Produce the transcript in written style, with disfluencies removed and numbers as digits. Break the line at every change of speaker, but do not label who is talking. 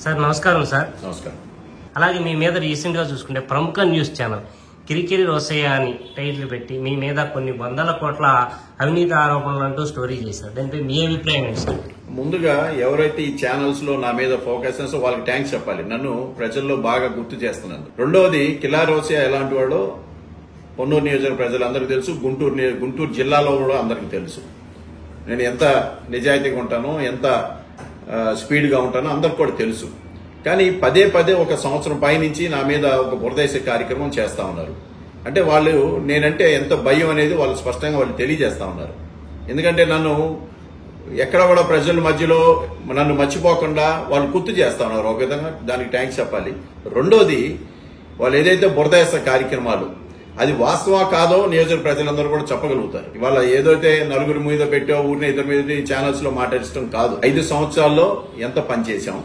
Sir నమస్కారం sir.
నమస్కారం.
అలాగే మీ మీద రీసెంట్ గా చూసుకుంటే ప్రముఖ న్యూస్ ఛానల్ కిరికిరి రోసయ్య అని టైటిల్ పెట్టి మీ మీద కొన్ని వందల కోట్ల అవినీతి ఆరోపణలు అంటూ స్టోరీ చేశారు. దానిపై మీ అభిప్రాయం ఏంటి సార్?
ముందుగా ఎవరైతే ఈ ఛానల్స్ లో నా మీద ఫోకస్ చేస్తారో వాళ్ళకి థ్యాంక్స్ చెప్పాలి, నన్ను ప్రజల్లో బాగా గుర్తు చేస్తున్నాను. రెండవది, కిలారి రోసయ్య ఎలాంటి వాడో పొన్నూరు నియోజకవర్గ ప్రజలందరికీ తెలుసు, గుంటూరు జిల్లాలో కూడా అందరికీ తెలుసు. నేను ఎంత నిజాయితీగా ఉంటానో, ఎంత స్పీడ్ గా ఉంటానో అందరికి కూడా తెలుసు. కానీ పదే పదే ఒక సంవత్సరం పైనుంచి నా మీద ఒక బురదేశ కార్యక్రమం చేస్తా ఉన్నారు. అంటే వాళ్ళు నేనంటే ఎంత భయం అనేది వాళ్ళు స్పష్టంగా వాళ్ళు తెలియజేస్తా ఉన్నారు. ఎందుకంటే నన్ను ఎక్కడ కూడా ప్రజల మధ్యలో నన్ను మర్చిపోకుండా వాళ్ళు గుర్తు చేస్తా ఉన్నారు. ఒక విధంగా దానికి థ్యాంక్స్ చెప్పాలి. రెండోది, వాళ్ళు ఏదైతే బురదేశ కార్యక్రమాలు అది వాస్తవా కాదో నియోజక ప్రజలందరూ కూడా చెప్పగలుగుతారు. ఇవాళ ఏదైతే నలుగురి మీద పెట్టో ఊరిని ఇద్దరి మీద ఛానల్స్ లో మాట్లాడటం కాదు. 5 సంవత్సరాల్లో ఎంత పని చేశాం,